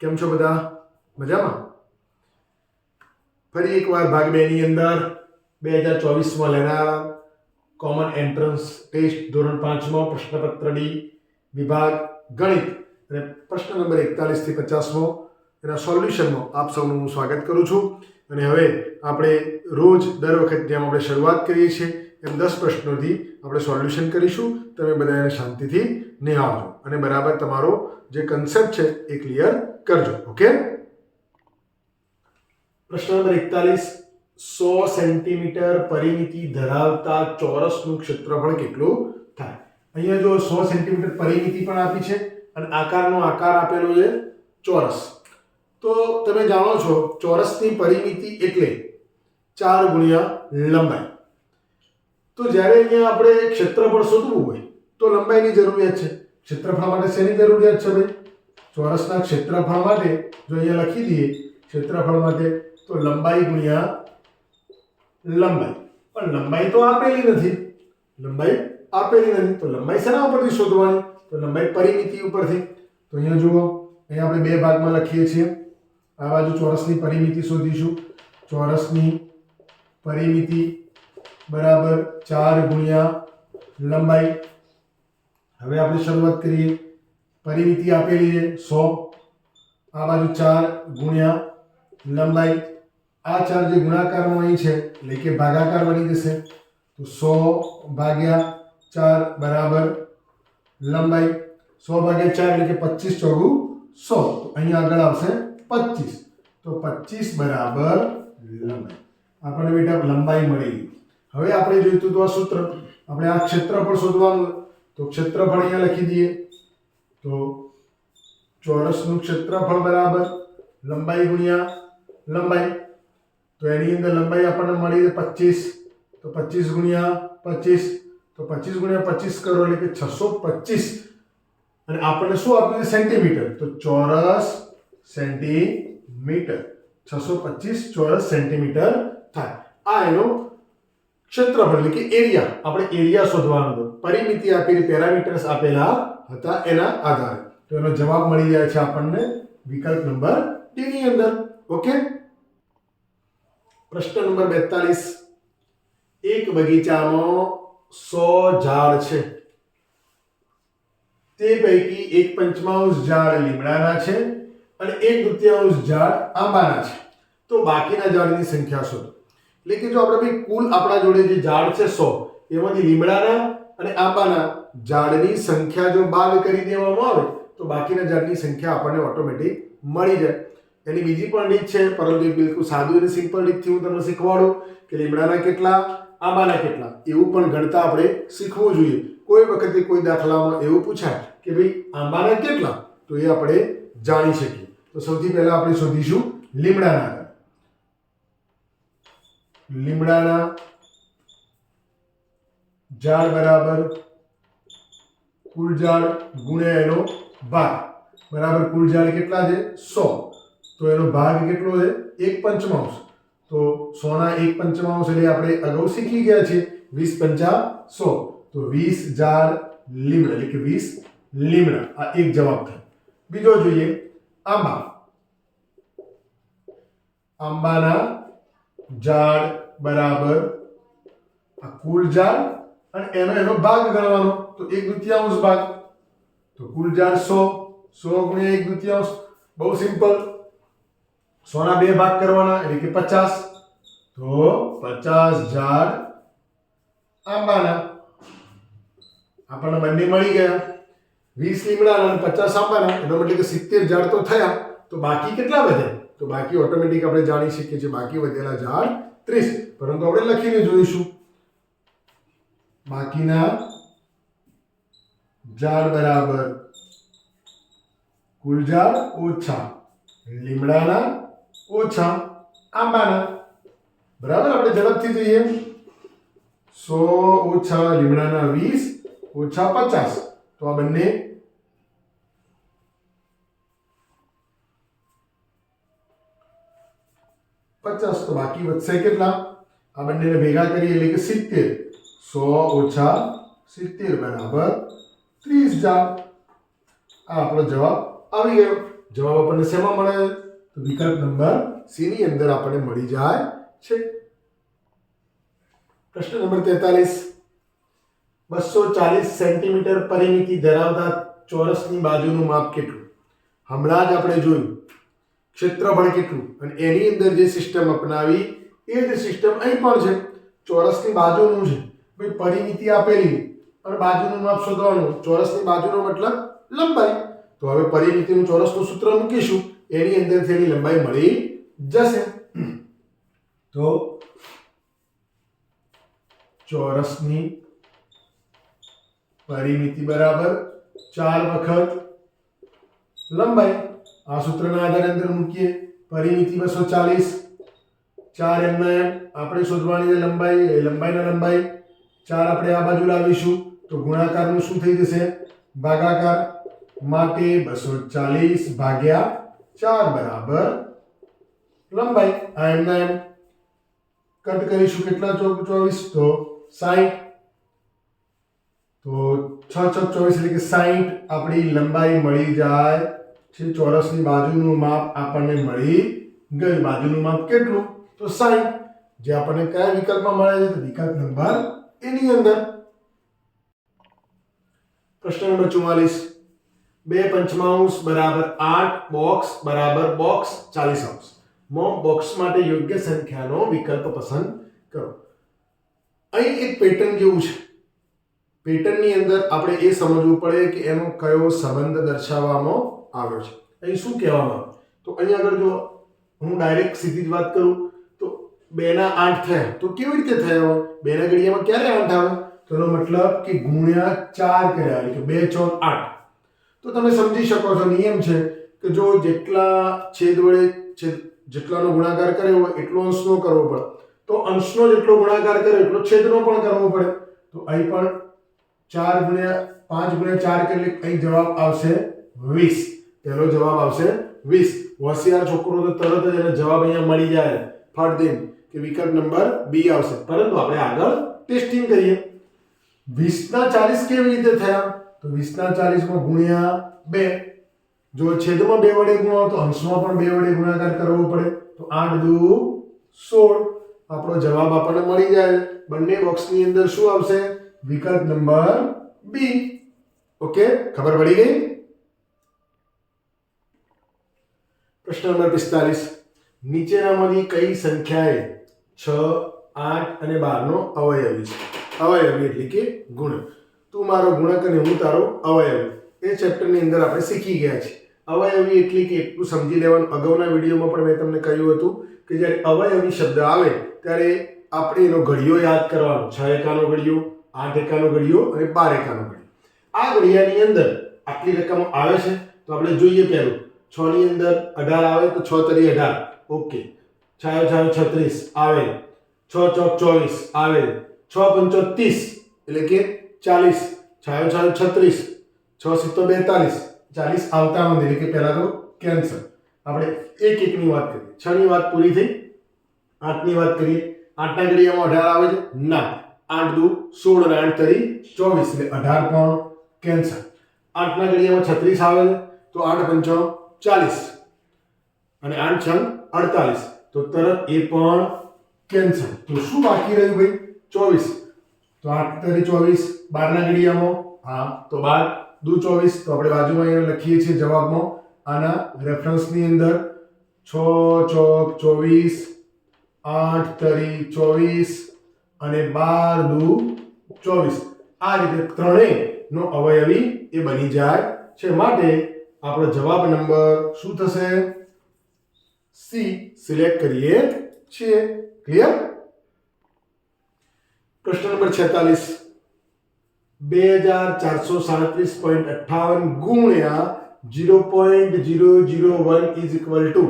કેમ છો બધા? મજામાં? ફરી એકવાર ભાગ 2 ની અંદર 2024માં લેનારા કોમન એન્ટ્રન્સ ટેસ્ટ ધોરણ 5માં પ્રશ્નપત્ર ડી વિભાગ ગણિત અને પ્રશ્ન નંબર 41 થી 50મો એના સોલ્યુશનમાં આપ સૌનું હું સ્વાગત કરું છું. અને હવે આપણે રોજ દર વખત જેમ આપણે શરૂઆત કરીએ છીએ એમ 10 પ્રશ્નોથી આપણે સોલ્યુશન કરીશું. તમે બધા એને શાંતિથી નિહાળજો અને બરાબર તમારો જે કન્સેપ્ટ છે એ ક્લિયર કરજો. ઓકે, પ્રશ્ન નંબર 41, 100 સેન્ટીમીટર પરિમિતિ ધરાવતા ચોરસનું ક્ષેત્રફળ કેટલું થાય? અહીંયા જો 100 સેન્ટીમીટર પરિમિતિ પણ આપી છે અને આકારનો આકાર આપેલો છે ચોરસ. તો તમે જાણો છો ચોરસની પરિમિતિ એટલે 4 ગુણ્યા લંબાઈ. તો જ્યારે અહીંયા આપણે ક્ષેત્રફળ શોધવું હોય તો લંબાઈની જરૂરિયાત છે. ક્ષેત્રફળ માટે શેની જરૂરિયાત છે ભાઈ? ચોરસના ક્ષેત્રફળ માટે જો અહીંયા લખી દઈએ ક્ષેત્રફળ માટે તો લંબાઈ ગુણ્યા લંબાઈ. પણ લંબાઈ તો આપેલી નથી. તો લંબાઈ શેના ઉપરથી શોધવાની? તો લંબાઈ પરિમિતિ ઉપરથી. તો અહીંયા જુઓ, અહીંયા આપણે બે ભાગમાં લખીએ છીએ. આ બાજુ ચોરસની પરિમિતિ શોધીશું. ચોરસની પરિમિતિ બરાબર 4 ગુણ્યા લંબાઈ. હવે આપણે શરૂઆત કરીએ. પરિમિતિ આપેલી છે 100, આ બાજુ 4 ગુણ્યા લંબાઈ. આ 4 જે ગુણાકારમાં અહીં છે એટલે કે ભાગાકાર બની જશે. તો 100 ભાગ્યા 4 બરાબર લંબાઈ. 100 ભાગ્યા 4 એટલે કે 25 ચોગુ 100. તો અહીંયા આગળ આવશે 25. તો 25 બરાબર લંબાઈ. આપણને બેટા લંબાઈ મળી. હવે આપણે જોઈતું તો આ સૂત્ર. આપણે આ ક્ષેત્રફળ શોધવાનું. તો ક્ષેત્રફળ અહીંયા લખી દઈએ. તો ચોરસનું ક્ષેત્રફળ બરાબર લંબાઈ ગુણ્યા લંબાઈ. તો એની અંદર લંબાઈ આપણને મળી 25. તો 25 ગુણ્યા 25. તો 25 ગુણ્યા 25 કરો એટલે કે 625. અને આપણને શું આપ્યું છે? સેન્ટીમીટર. તો ચોરસ સેન્ટીમીટર. 625 ચોરસ સેન્ટીમીટર થાય. આ એનો ક્ષેત્રફળ એટલે કે એરિયા. આપણે એરિયા શોધવાનો હતો. પરિમિતિ આપેલી, પેરામીટર્સ આપેલા હતા એના આધારે. તો એનો જવાબ મળી જાય છે આપણને વિકલ્પ નંબર ડી ની અંદર. ઓકે, પ્રશ્ન નંબર 42, એક બગીચામાં 100 ઝાડ છે. તે પૈકી 1/5 ઝાડ લીમડાના છે અને 1/2 ઝાડ આંબાના છે. તો બાકીના ઝાડની સંખ્યા શોધો. એટલે કે જો આપણે ભાઈ કુલ આપણા જોડે જે ઝાડ છે 100, એમાંથી લીમડાના અને આંબાના ઝાડની સંખ્યા જો બાદ કરી દેવામાં આવે તો બાકીના ઝાડની સંખ્યા આપણને ઓટોમેટિક મળી જાય. એની બીજી પણ રીત છે, પરંતુ એ બિલકુલ સાદું અને સિમ્પલ રીતથી હું તમને શીખવાડું કે લીમડાના કેટલા, આંબાના કેટલા, એવું પણ ગણતા આપણે શીખવું જોઈએ. કોઈ વખતે કોઈ દાખલામાં એવું પૂછાય કે ભાઈ આંબાના કેટલા, તો એ આપણે જાણી શકીએ. તો સૌથી પહેલા આપણે શોધીશું લીમડાના. લીમડાના ઝાડ બરાબર કુલ ઝાડ ગુણ્યા એનો ભાગ બરાબર કુલ ઝાડ કેટલા છે? 100. તો એનો ભાગ કેટલો છે? 1/5. તો 100 ના 1/5 એટલે આપણે અગાઉ શીખી ગયા છે 20 × 100. તો 20 ઝાડ લીમડા એટલે કે 20 લીમડા. આ એક જવાબ થાય. બીજો જોઈએ આંબા. આંબાના ઝાડ બરાબર આ કુલ ઝાડ અને એનો ભાગ ગણવાનો. તો 1/2 ભાગ. તો કુલ ઝાડ 100 ગુણ્યા 1/2. બહુ સિમ્પલ. 100 ના 2 ભાગ કરવાના એટલે કે 50. તો 50 ઝાડ આંબાના. આપણને બંને મળી ગયા. 20 લીમડાના અને 50 આંબાના. એનો મતલબ કે 70 ઝાડ તો થયા. તો બાકી કેટલા વધ્યા? તો બાકી ઓટોમેટિક આપણે જાણી શકીએ છીએ બાકી વધેલા ઝાડ 30. પરંતુ આપણે લખીને જોઈશું. બાકીના ઝાડ બરાબર કુલ ઝાડ ઓછા લીમડાના ઓછા આંબાના. બરાબર, આપણે ઝડપથી જોઈએ. 100 ઓછા લીમડાના 20 ઓછા 50. તો આ બંને 50. તો બાકી વધશે કેટલા? આ બંનેને ભેગા કરીએ એટલે કે 70. 100 ઓછા 70 બરાબર 30 ઝાડ. આ આપણો જવાબ આવી ગયો. જવાબ આપણને શેમાં મળે? તો વિકલ્પ નંબર સી ની અંદર આપણને મળી જાય છે. પ્રશ્ન નંબર 43, 240 સેન્ટીમીટર પરિમિતિ ધરાવતા ચોરસની બાજુનું માપ કેટલું? હમણાં જ આપણે જોયું ક્ષેત્રફળ કેટલું અને એની અંદર જે સિસ્ટમ અપનાવી એ જ સિસ્ટમ અહીં પણ છે. ચોરસની બાજુનું છે ભાઈ, પરિમિતિ આપેલી અને બાજુનું માપ શોધવાનું. ચોરસની બાજુનો મતલબ લંબાઈ. તો હવે પરિમિતિનું ચોરસનું સૂત્ર મૂકીશું, એની અંદર તેની લંબાઈ મળી જશે. તો ચોરસની પરિમિતિ બરાબર 4 વખત લંબાઈ. આ સૂત્રના આધારે અંદર મૂકીએ. પરિમિતિ 240, 4 એમના એમ આપણે શોધવાની લંબાઈ, લંબાઈના લંબાઈ 4 આપણે આ બાજુ લાવીશું તો ગુણાકારનું શું થઈ જશે? ભાગાકાર. માટે 240 ભાગ્યા 4 બરાબર લંબાઈ. આ એમના એમ કટ કરીશું. કેટલા ચોક 24 તો 60. તો 6 ચોક 24 એટલે કે 60 આપણી લંબાઈ મળી જાય છે. ચોરસની બાજુનું માપ આપણને મળી ગયું. બાજુનું માપ કેટલું? તો 60, જે આપણને કયા વિકલ્પમાં મળે છે? તો વિકલ્પ નંબર એ ની અંદર. પ્રશ્ન નંબર 44, 2/5 બરાબર 8 બોક્સ બરાબર બોક્સ 40 માં બોક્સ માટે યોગ્ય સંખ્યાનો વિકલ્પ પસંદ કરો. અહીં એક પેટર્ન જેવું છે. પેટર્નની અંદર આપણે એ સમજવું પડે કે એનો કયો સંબંધ દર્શાવવામાં આવ્યો છે. અહીં શું કહેવામાં આવે? તો અહીં આગળ જો હું ડાયરેક્ટ સીધી જ વાત કરું તો 2 ના 8 થયા તો કેવી રીતે થયા હોય? 2 ના ઘડિયામાં ક્યારે 8 આવે? તો એનો મતલબ કે ગુણ્યા 4 કર્યા એટલે કે 2 ચોક 8. તો તમે સમજી શકો છો નિયમ છે કે જો જેટલા છેદ વડે જેટલાનો ગુણાકાર કર્યો હોય એટલો અંશનો કરવો પડે. તો અંશનો જેટલો ગુણાકાર કર્યો એટલો છેદનો પણ કરવો પડે. તો અહીં પણ 4 ગુણ્યા 5 ગુણ્યા 4 એટલે અહીં જવાબ આવશે 20. પહેલો જવાબ આવશે 20. હોશિયાર છોકરો તો તરત જ એને જવાબ અહીંયા મળી જાય ફટ દઈને કે વિકલ્પ નંબર બી આવશે. પરંતુ આપણે આગળ ટેસ્ટિંગ કરીએ. 20 ના 40 કેવી રીતે થયા? તો 20 ના 40 માં ગુણ્યા 2. જો છેદમાં 2 વડે ગુણો તો અંશમાં પણ 2 વડે ગુણાકાર કરવો પડે. તો 8 દુ 16. આપણો જવાબ આપણને મળી જાય. બંને બોક્સની અંદર શું આવશે? વિકલ્પ નંબર બી. ઓકે, ખબર પડી ગઈ? પ્રશ્ન નંબર 45, નીચેનામાંથી કઈ સંખ્યાએ 6, 8 અને 12 નો અવયવી છે? અવયવી એટલે કે ગુણક. તું મારો ગુણક અને હું તારો અવયવી. એ ચેપ્ટરની અંદર આપણે શીખી ગયા છીએ. અવયવી એટલે કે એટલું સમજી લેવાનું. અગાઉના વિડીયોમાં પણ મેં તમને કહ્યું હતું કે જ્યારે અવયવી શબ્દ આવે ત્યારે આપણે એનો ઘડિયો યાદ કરવાનો. 6 એકાનો ઘડિયો, 8 એકાનો ઘડિયો અને 12 એકાનો ઘડિયો. આ ઘડિયાની અંદર આટલી રકમ આવે છે તો આપણે જોઈએ. પહેલું 6 ની અંદર 18 આવે તો 6 તરી 18. ઓકે. 6 6 36 આવે. 6 ચોક 24 આવે. 6 પંચો 30 એટલે કે 40. 6 6 36. 6 સિત્તો 42. 40 આવતા નથી એટલે કે પહેલા તો કેન્સલ. આપણે એક એકની વાત કરીએ. 6 ની વાત પૂરી થઈ. 8 ની વાત કરીએ. 8 ના ઘડિયામાં 18 આવે છે? ના. 8 દુ 16 અને 8 તરી 24 એટલે 18 પણ કેન્સલ. 8 ના ઘડિયામાં 36 આવે છે તો 8 પંચો 40 અને 8 છંગ 48 તો તરત એ પણ કેન્સલ. તો શું બાકી રહ્યું ભાઈ? 24. તો 8 તરી 24. 12 ના ઘડિયામાં હા તો 12 દુ 24. તો આપણે બાજુમાં અહીંયા લખીએ છીએ જવાબમાં આના રેફરન્સની અંદર 6 ચોક 24, 8 તરી 24 અને 12 દુ 24. આ રીતે ત્રણેય નો અવયવી એ બની જાય છે. માટે આપણો જવાબ નંબર શું થશે? સી સિલેક્ટ કરીએ છીએ. ક્લિયર? પ્રશ્ન નંબર 46, 2437.58 ગુણ્યા 0.001 ઇઝ ઇક્વલ ટુ.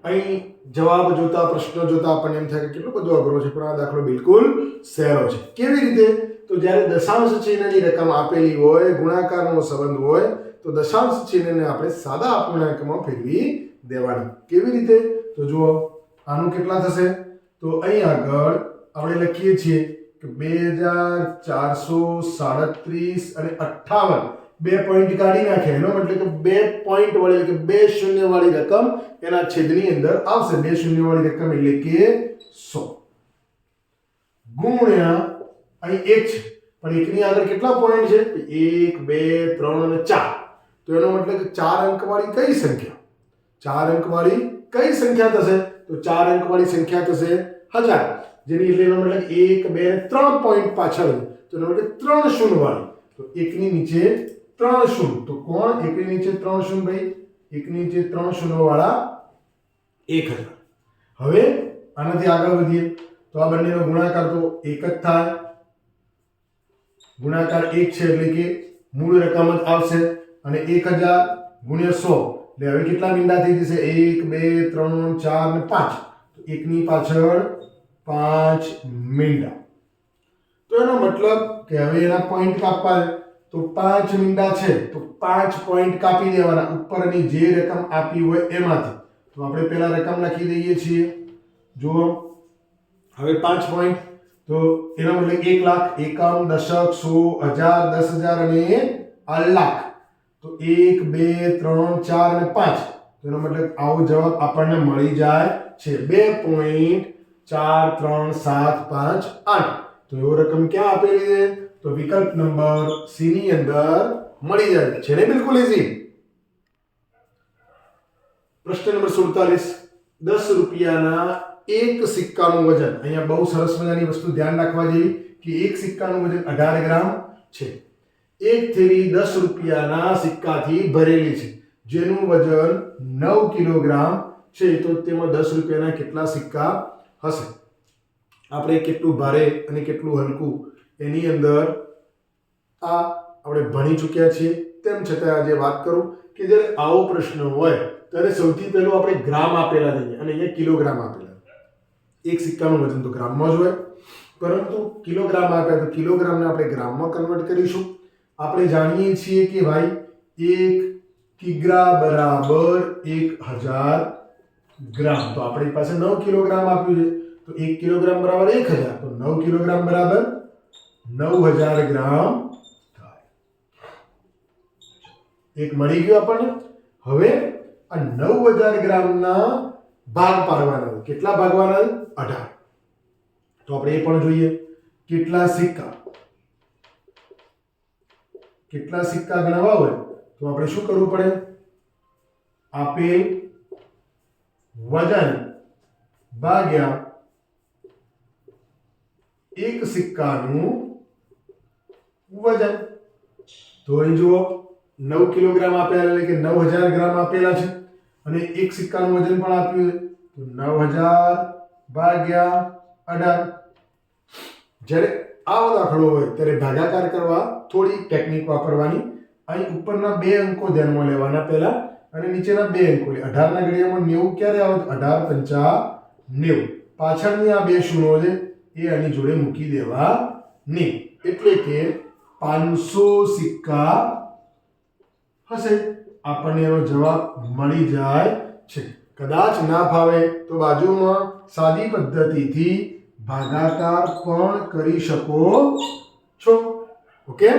અહીં જવાબ જોતા પ્રશ્ન જોતા આપણને એમ થાય કે કેટલો બધો અઘરો છે, પણ આ દાખલો બિલકુલ સહેલો છે. કેવી રીતે? તો જ્યારે દશાંશ ચિહ્નની રકમ આપેલી હોય, ગુણાકારનો સંબંધ હોય તો દશાંશ ચિહ્નને આપણે સાદા અપૂર્ણાંકમાં ફેરવી દેવાનું. કેવી રીતે? તો જુઓ આનું કેટલા થશે? તો અહીં આગળ આપણે લખીએ છીએ કે 2437 અને 58 બે પોઈન્ટ કાઢી નાખે એનો મતલબ કે બે પોઈન્ટ વાળી એટલે કે બે શૂન્ય વાળી રકમ એના છેદની અંદર આવશે. બે શૂન્ય વાળી રકમ એટલે કે 100 ગુણ્યા અહીં 1 છે પણ એકની આગળ કેટલા પોઈન્ટ છે? 1 2 3 અને 4. તો એનો મતલબ કે 4 અંક વાળી કઈ સંખ્યા? 4 અંક વાળી કઈ સંખ્યા થશે? તો 4 અંક વાળી સંખ્યા થશે 1000, જેની એટલે એનો મતલબ 1 2 3 પોઈન્ટ પાછળ, તો એનો મતલબ 3 શૂન્ય વાળી. તો એકની નીચે 3 શૂન્ય, તો કોણ એકની નીચે 3 શૂન્ય ભાઈ? એકની નીચે 3 શૂન્ય વાળા 1000. હવે આનાથી આગળ વધીએ તો આ બંનેનો ગુણાકાર તો 1 જ થાય. ગુણાકાર 1 છે એટલે કે મૂળ રકમ જ આવશે અને 1000 ગુણ્યા 100 એટલે હવે કેટલા મીંડા થઈ જશે? 1 2 3 4 અને 5. તો એકની પાછળ 5 મીંડા. તો એનો મતલબ કે હવે એના પોઈન્ટ કાપવા તો 5 મીંડા છે તો 5 પોઈન્ટ કાપી દેવાના ઉપરની જે રકમ આપી હોય એમાંથી. તો આપણે પહેલા રકમ લખી દઈએ છીએ. જુઓ હવે 5 પોઈન્ટ તો એનો મતલબ 1 લાખ, એકમ, દશક, 100, 1000, 10000 અને લાખ. તો 1 2 3 4 અને 5. તો એનો મતલબ આવો જવાબ આપણને મળી જાય છે 2.437558. તો એવો રકમ ક્યાં આપેલી છે? તો વિકલ્પ નંબર સી ની અંદર મળી જાય છે ને. બિલકુલ ઈઝી. પ્રશ્ન નંબર 47, 10 રૂપિયાના એક સિક્કાનું વજન. અહીંયા બહુ સરસ મજાની વસ્તુ ધ્યાન રાખવા જેવી કે એક સિક્કાનું વજન 18 ગ્રામ છે. એક થેલી 10 રૂપિયાના સિક્કાથી ભરેલી છે જેનું વજન 9 કિલોગ્રામ છે. તો તેમાં 10 રૂપિયાના કેટલા સિક્કા હશે? આપણે કેટલું ભારે અને કેટલું હલકું એની અંદર આ આપણે ભણી ચૂક્યા છીએ. તેમ છતાં આજે વાત કરું કે જ્યારે આવો પ્રશ્ન હોય ત્યારે સૌથી પહેલું આપણે ગ્રામ આપેલા દઈએ અને અહીંયા કિલોગ્રામ આપેલા. એક સિક્કાનું વજન તો ગ્રામમાં જ હોય, પરંતુ કિલોગ્રામ આપ્યા તો કિલોગ્રામને આપણે ગ્રામમાં કન્વર્ટ કરીશું. આપણે જાણીએ છીએ કે ભાઈ 1 કિગ્રા બરાબર 1000 ગ્રામ. તો આપણી પાસે 9 કિલોગ્રામ આપ્યું છે તો 1 કિલોગ્રામ બરાબર 1000, તો 9 કિલોગ્રામ બરાબર 9000 ગ્રામ થાય. એક મળી ગયું આપણને. હવે આ 9000 ગ્રામના ભાગ પાડવાના. કેટલા ભાગવાના? 18. તો આપણે એ પણ જોઈએ કેટલા સિક્કા. કેટલા સિક્કા ગણવા હોય તો આપણે શું કરવું પડે? આપેલ વજન ભાગ્યા એક સિક્કાનું વજન. તો અહીં જુઓ 9 કિલોગ્રામ આપેલા એટલે કે 9000 ગ્રામ આપેલા છે અને એક સિક્કાનું વજન પણ આપ્યું છે તો 9000 ભાગ્યા 18. જ્યારે આવો દાખલો હોય ત્યારે ભાગાકાર કરવા થોડી ટેકનિક વાપરવાની. અહીં ઉપરના બે અંકો ધ્યાનમાં લેવાના પહેલા અને નીચેના બે અંકો. 18 ના ઘડિયામાં 90 ક્યારે આવે? 18 5 90. પાછળની આ બે શૂન્યો છે એ આની જોડે મૂકી દેવા નહીં. એટલે કે 500 સિક્કા હશે. આપણને એનો જવાબ મળી જાય છે. કદાચ ના ફાવે તો બાજુમાં સાદી પદ્ધતિથી ભાગાકાર પણ કરી શકો છો. ઓકે.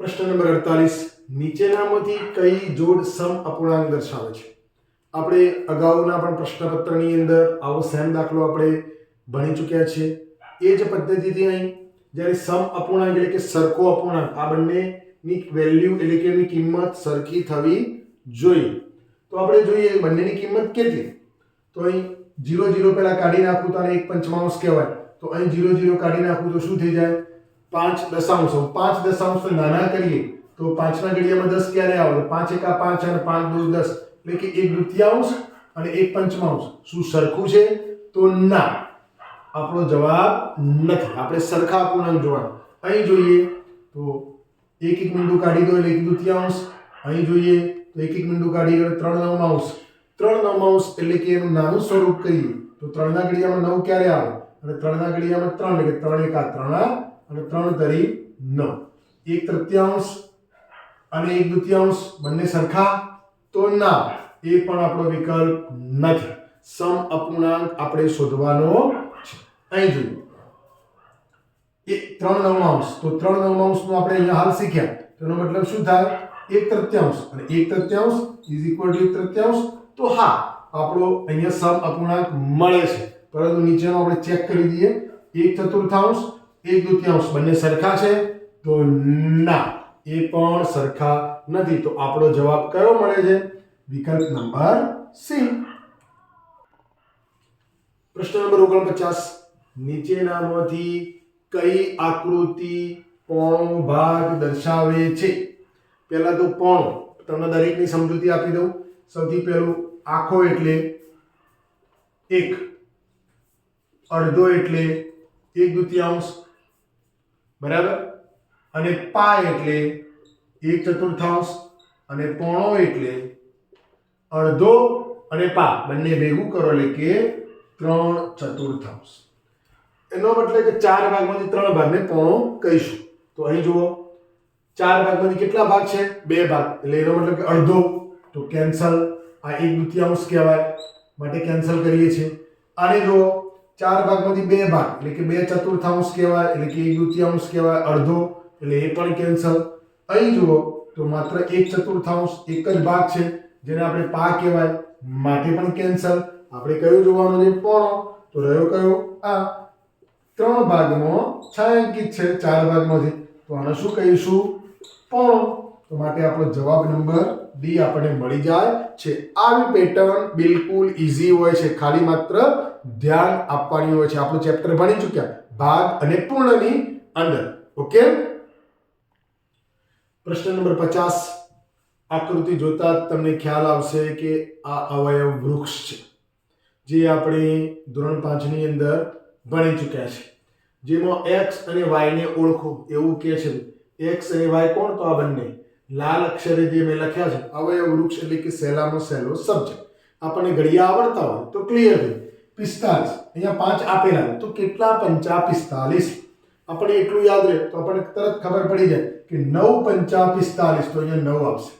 પ્રશ્ન નંબર 48, નીચેનામાંથી કઈ જોડ સમ અપૂર્ણાંક દર્શાવે છે? આપણે અગાઉના પણ પ્રશ્નપત્રની અંદર આવો સેમ દાખલો આપણે ભણી ચૂક્યા છીએ. એ જ પદ્ધતિથી અહીં જ્યારે સમ અપૂર્ણાંક એટલે કે સરખો અપૂર્ણાંક, આ બંનેની વેલ્યુ એટલે કે એની કિંમત સરખી થવી જોઈએ. તો આપણે જોઈએ બંનેની કિંમત કેટલી. તો અહીં 0 0 પહેલા કાઢી નાખું તો આને 1 પંચમાંશ કહેવાય. તો અહીં 0 0 કાઢી નાખું તો શું થઈ જાય? 5 દશાંશ. 5 દશાંશ નાના કરીએ તો 5 ના ઘડિયામાં 10 ક્યારે આવે? 5 એકા 5 અને 5 દુ 10 એટલે કે 1 દૂતિયાંશ અને 1 પંચમાંશ. શું સરખું છે? તો ના, આપણો જવાબ નથી. આપણે સરખા અપૂર્ણાંક જોવાના. અહીં જોઈએ તો 1 1 બિંદુ કાઢી દો એટલે 1 દૂતિયાંશ. અહીં જોઈએ તો 1 1 બિંદુ કાઢી દો 3 નવમાંશ. 3 નવમાંશ એટલે કે એનું નાનું સ્વરૂપ કહીએ તો 3 ના ઘડિયામાં 9 ક્યારે આવે? અને 3 ના ઘડિયામાં 3 એટલે 3 એકા 3 અને 3 તરી 9. 1 તૃતીયાંશ અને 1 દૂતિયાંશ બંને સરખા? તો ના, એ પણ આપણો વિકલ્પ નથી. સમ અપૂર્ણાંક આપણે શોધવાનો છે. અહીં જોઈએ 3 નવમાંશ, તો 3 નવમાંશનું આપણે અહીંયા હાલ શીખ્યા, તેનો મતલબ શું થાય? 1/3, અને 1/3 ઇઝ ઇક્વલ ટુ 1/3. તો હા, આપણો અહીંયા સમ અપૂર્ણાંક મળે છે, પરંતુ નીચેનો આપણે ચેક કરી દઈએ. 1/4, 1/2 બંને સરખા છે? તો ના, એ પણ સરખા નથી. તો આપણો જવાબ કયો મળે છે? વિકલ્પ નંબર સી. પ્રશ્ન નંબર 49, નીચેનામાંથી કઈ આકૃતિ પોણો ભાગ દર્શાવે છે? પહેલા તો પોણો, તમને દરેકની સમજૂતી આપી દઉં. સૌથી પહેલું આખો એટલે 1, અડધો એટલે 1/2, બરાબર, અને પા એટલે 1/4, અને પોણો એટલે અડધો અને પા બંને ભેગું કરો એટલે કે 3/4. એનો મતલબ કે 4 ભાગમાંથી 3 ભાગને પોણો કહીશું. તો અહીં જુઓ, 4 ભાગમાંથી કેટલા ભાગ છે? 2 ભાગ, એટલે એનો મતલબ કે અડધો, તો કેન્સલ. આ 1/2 કહેવાય, માટે કેન્સલ કરીએ છીએ. આને જુઓ, 4 ભાગમાંથી 2 ભાગ એટલે કે 2/4 કહેવાય, એટલે કે 1/2 કહેવાય, અડધો, એટલે એ પણ કેન્સલ. અહીં જુઓ તો માત્ર 1/4 એક જ ભાગ છે, જેને આપણે પા કહેવાય, માટે પણ કેન્સલ. આપણે કયું જોવાનું છે? પોણો. તો રહ્યો કયો? આ 3 ભાગમાં છાંયાંકિત છે, 4 ભાગમાંથી, તો આને શું કહીશું? પોણો. તો માટે આપણો જવાબ નંબર ડી આપણને મળી જાય છે. આવી પેટર્ન બિલકુલ ઈઝી હોય છે, ખાલી માત્ર ધ્યાન આપવાની હોય છે. આપણું ચેપ્ટર ભણી ચૂક્યા ભાગ અને પૂર્ણની અંદર. ઓકે. પ્રશ્ન નંબર 50, આકૃતિ જોતા તમને ખ્યાલ આવશે કે આ અવયવ વૃક્ષ છે, જે આપણે ધોરણ 5 ની અંદર ભણી ચૂક્યા છે, જેમાં x અને y ને ઓળખો એવું કહે છે. x અને y કોણ? તો આ બંને લાલ અક્ષરે જે મેં લખ્યા છે, અવયવ વૃક્ષ એટલે કે સહેલામાં સહેલો સબ્જેક્ટ. આપણને ઘડિયા આવડતા હોય તો ક્લિયર થઈ. 45, અહીંયા 5 આપેલા, તો કેટલા પંચા 45? આપણે એટલું યાદ રહે તો આપણને તરત ખબર પડી જાય કે 9 પંચા 45, તો અહીંયા 9 આવશે.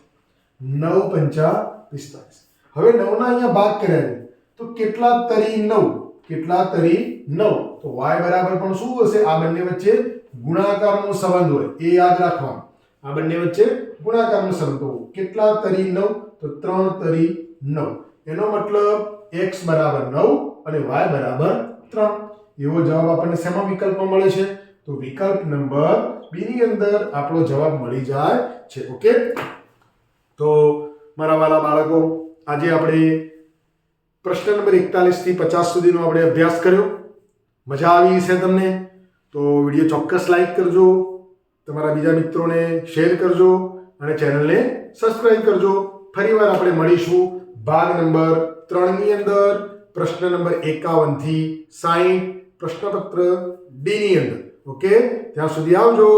9 પંચા 45. હવે 9 ના અહીંયા ભાગ કર્યા છે, તો કેટલા તરી 9? કેટલા તરી 9? તો y બરાબર પણ શું હશે? આ બંને વચ્ચે ગુણાકારનો સંબંધ હોય, એ યાદ રાખવાનું. આ બંને વચ્ચે ગુણાકારનો સંબંધ હોય. કેટલા તરી 9? તો 3 તરી 9. એનો મતલબ x બરાબર 9 અને y બરાબર 3. એવો જવાબ આપણને શેમાં વિકલ્પમાં મળે છે? તો વિકલ્પ નંબર બી ની અંદર આપણો જવાબ મળી જાય છે. ઓકે. તો મારા વાલા બાળકો, આજે આપણે પ્રશ્ન નંબર 41 થી 50 સુધીનો આપણે અભ્યાસ કર્યો. મજા આવી છે તમને? તો વિડીયો ચોક્કસ લાઈક કરજો, તમારા બીજા મિત્રોને શેર કરજો અને ચેનલને સબસ્ક્રાઇબ કરજો. ફરીવાર આપણે મળીશું ભાગ નંબર 3 ની અંદર પ્રશ્ન નંબર 51 થી 60 પ્રશ્નપત્ર ડી ની અંદર. ઓકે, ત્યાં સુધી આવજો.